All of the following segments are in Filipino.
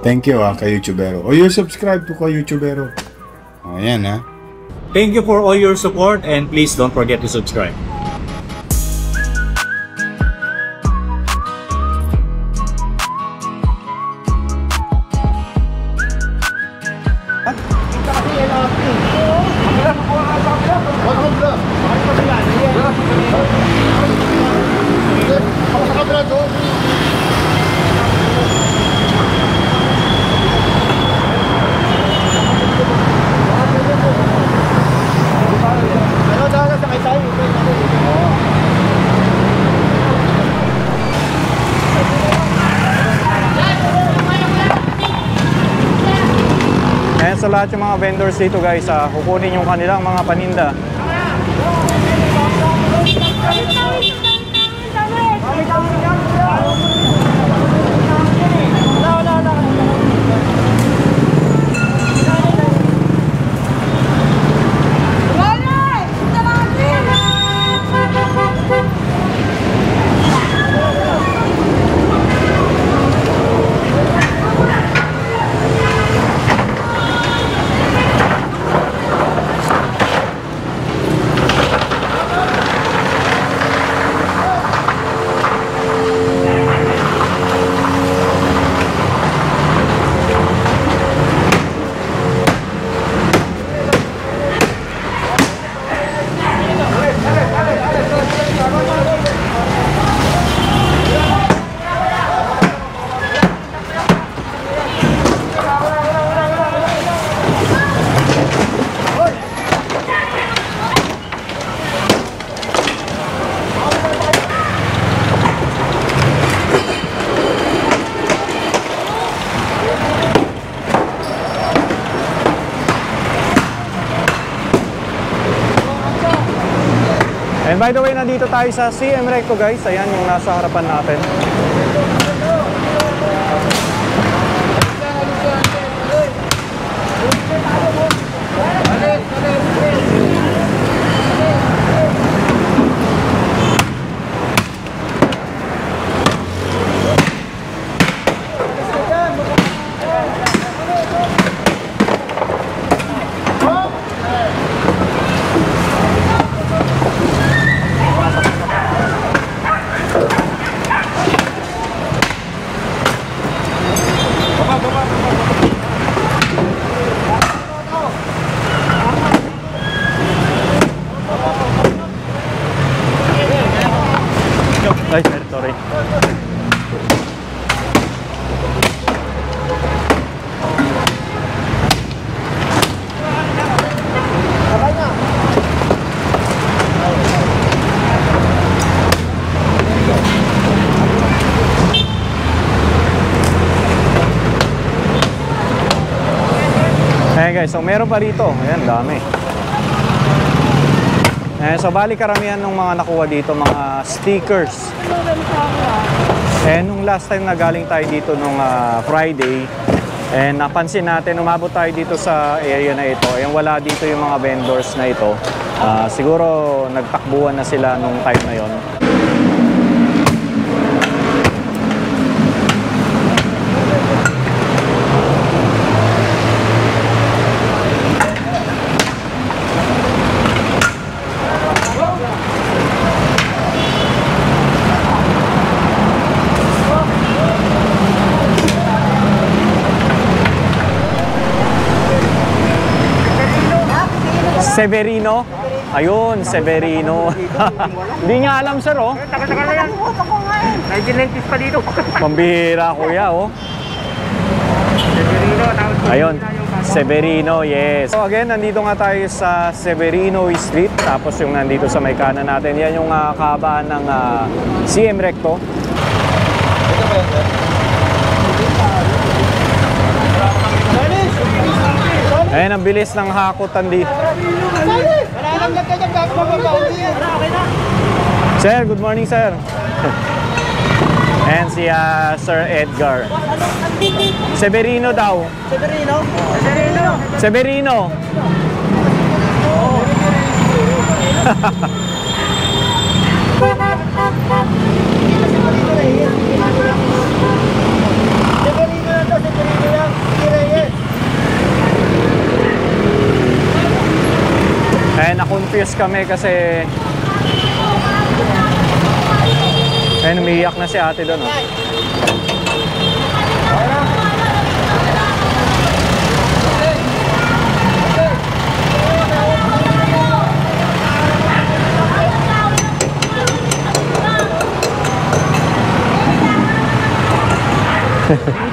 Thank you kay YouTubero. O you subscribe to kay YouTubero. O yan Thank you for all your support and please don't forget to subscribe. Ayan sa lahat yung mga vendors dito guys, kukunin yung kanilang mga paninda. And by the way, nandito tayo sa CM Recto guys. Ayan yung nasa harapan natin. Ay, sorry. Ayan guys, so meron pa rito. Ayan, dami. So bali karamihan ng mga nakuha dito, mga stickers. Nung last time na galing tayo dito nung Friday, napansin natin, umabot tayo dito sa area na ito. Wala dito yung mga vendors na ito. Siguro nagtakbuhan na sila nung time na yon. Severino? Ayun, Severino. Hindi nga alam, sir, oh. Tagal-tagal na yan. 1990s pa dito. Pambihira, kuya, oh. Severino. Ayun, Severino, yes. So again, nandito nga tayo sa Severino Street. Tapos yung nandito sa may kanan natin, yan yung kahabaan ng CM Recto. Ayan, ang bilis ng hakutan dito. Sir, good morning, sir. And si Sir Edgar. Severino daw. Severino? Severino? Severino. Severino na to, Severino yan. confused kami kasi ayun, umiiyak na si ate doon. Oh.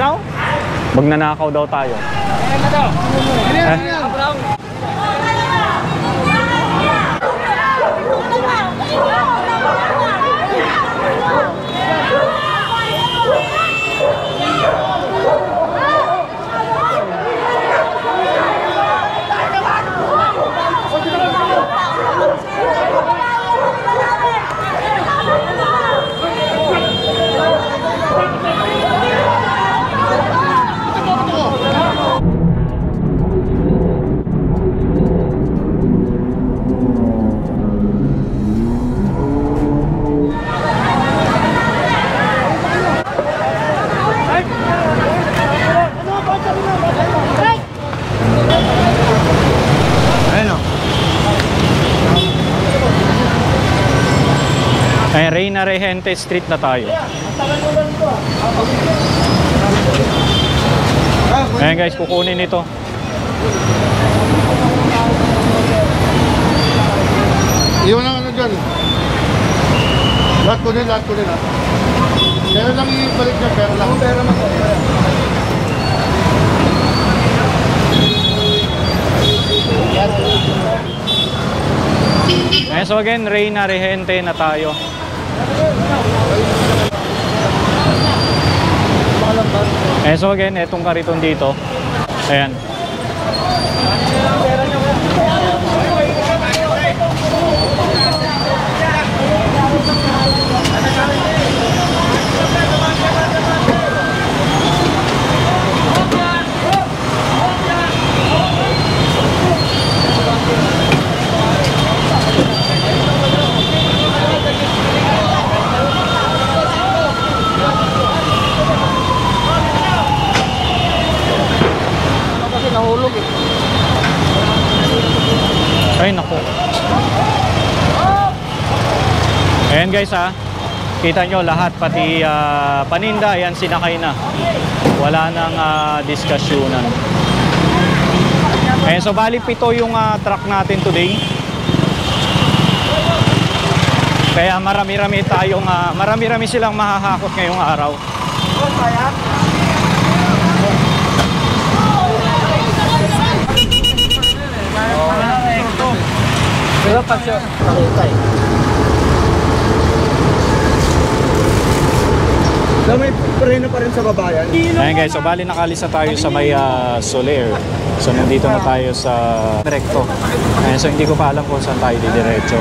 Daw? Magnanakaw daw tayo. Ay, Reyna Regente Street na tayo. Ayan guys, kukunin ito. Iwan lang ano dyan. Lahat ko din ha. Pera lang ibalik niya, pera lang. Pera lang. Ayan, so again, Reyna Regente na tayo. Ayan, so again, etong kariton dito. Ayan. Nahulog eh. Ay, naku. Ayan guys ha. Kita nyo lahat, pati paninda, ayan sinakay na. Wala nang diskasyonan. Ayan, so bali 7 yung truck natin today. Kaya marami-rami tayong, marami-rami silang mahahakot ngayong araw. Pero pag siya nakita eh. May preno pa rin sa babayan. Ayan guys, so bali nakalis na tayo sa may Soler. So nandito na tayo sa Recto. Ayan, so hindi ko pa alam kung saan tayo didiretso.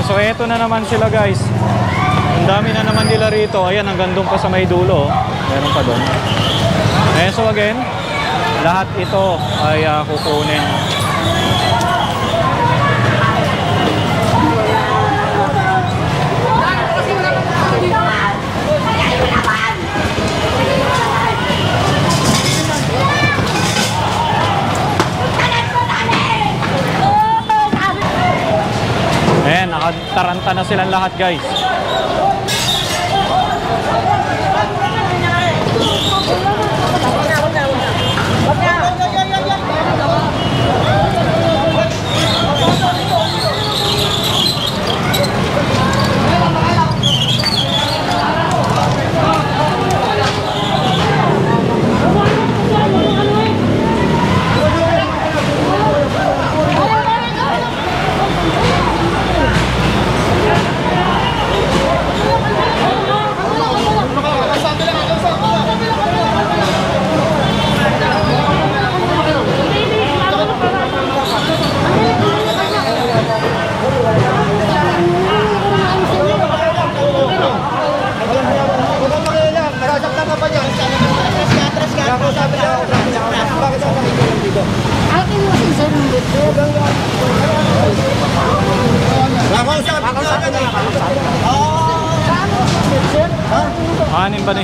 So eto na naman sila guys. Ang dami na naman nila rito. Ayan, hanggang doon pa sa may dulo. Meron pa doon. Ayan, so again, lahat ito ay kukunin. Ayan, nakataranta na silang lahat guys. Anin ba ni?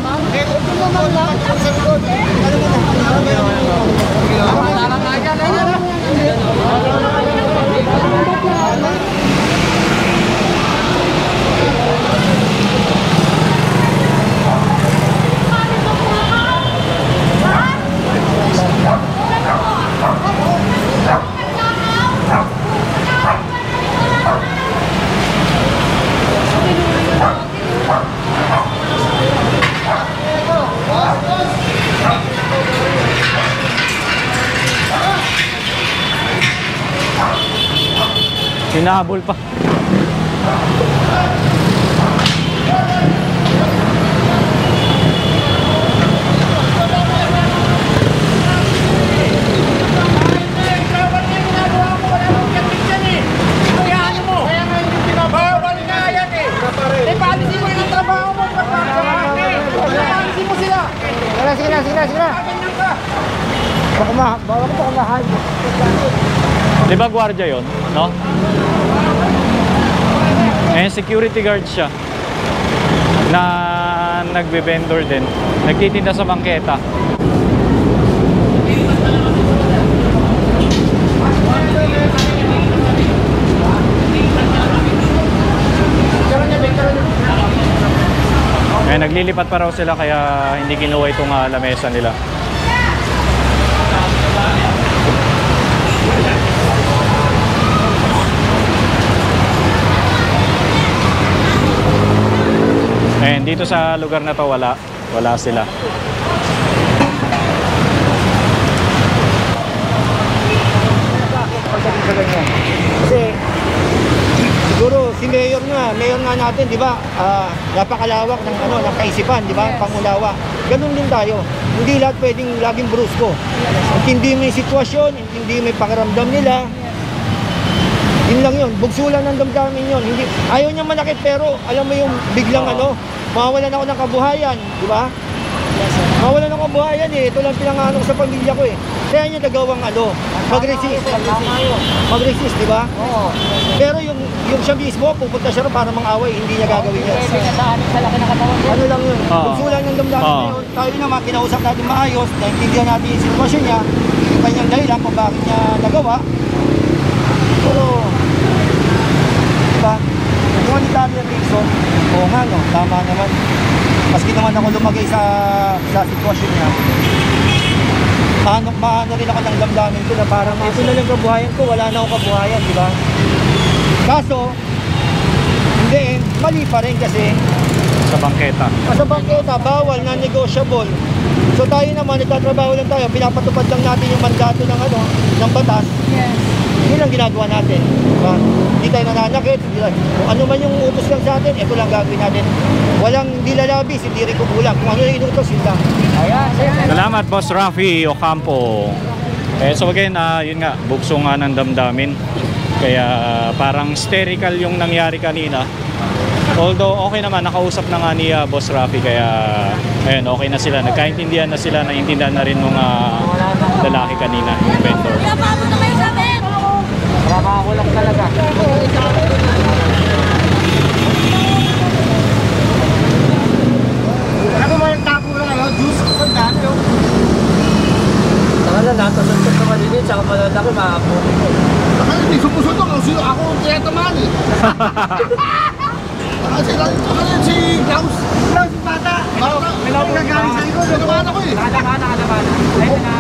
Hinahabol pa. Di ba gwardiya yun? No? Eh, security guard siya na nagbe-vendor din. Nagtitinda sa bangketa. Eh, naglilipat pa raw sila kaya hindi kinuha itong lamesa nila. And dito sa lugar na to wala sila. Kasi siguro si mayor nga natin, di ba? Napakalawak ng ng kaisipan, di ba? Pangunawa. Ganun din tayo. Hindi lahat pwedeng laging brusko. Intindi mo yung sitwasyon, intindi mo yung pakiramdam nila. Yun lang yun. Bugsulan ng damdamin yun. Hindi, ayaw niya manakit pero alam mo yung biglang mawawalan ako ng kabuhayan, di ba? Mawawalan ng kabuhayan eh. Ito lang pinanganong sa pamilya ko eh. Kaya niya nagawang mag-resist, di ba? Oo. Pero yung siya mismo, pupunta siya para mang-away, hindi niya gagawin yan. Ano lang yun? Bugsulan ng damdamin na yun. Tayo naman, kinausap natin maayos, naintindihan natin yung sitwasyon niya, yung kanyang dahilan kung bakit niya nagawa. Pero, diba? Yung humanitarian reason, oo nga no, tama naman. Maski naman ako lumagay sa sitwasyon niya, maano rin ako ng damdamin ko na parang ito na lang kabuhayan ko, wala na akong kabuhayan, di ba? Kaso, hindi, mali pa rin kasi Sa bangketa. sa bangketa, bawal, non-negotiable. So tayo naman, nagtatrabaho lang tayo, pinapatupad lang natin yung mandato ng batas. Yes. Yun lang ginagawa natin. Diba? Hindi tayo nananakit. Kung ano man yung utos lang sa atin, ito lang gagawin natin. Walang hindi lalabis, hindi rin kukulang. Kung ano yung inutos, yun lang. Salamat, Boss Rafi Ocampo. So again, yun nga, bugso nga ng damdamin. Kaya parang hysterical yung nangyari kanina. Although okay naman, nakausap na nga ni Boss Rafi. Kaya ayun, okay na sila. Nagkaintindihan na sila, naintindihan na rin nung lalaki kanina, yung vendor. Makakulong talaga. Ano mo yung tapo na ngayon? Juice? Ang dami yun. Saka na natasuntok na maliliit, saka malalaki, makapunin ko. Saka hindi sumusunod ako tiyatamaan eh. Kasi si Klaus. Klaus, bata! Bata. May gagaling sa likod. Sinumana ko eh. Nakalaman.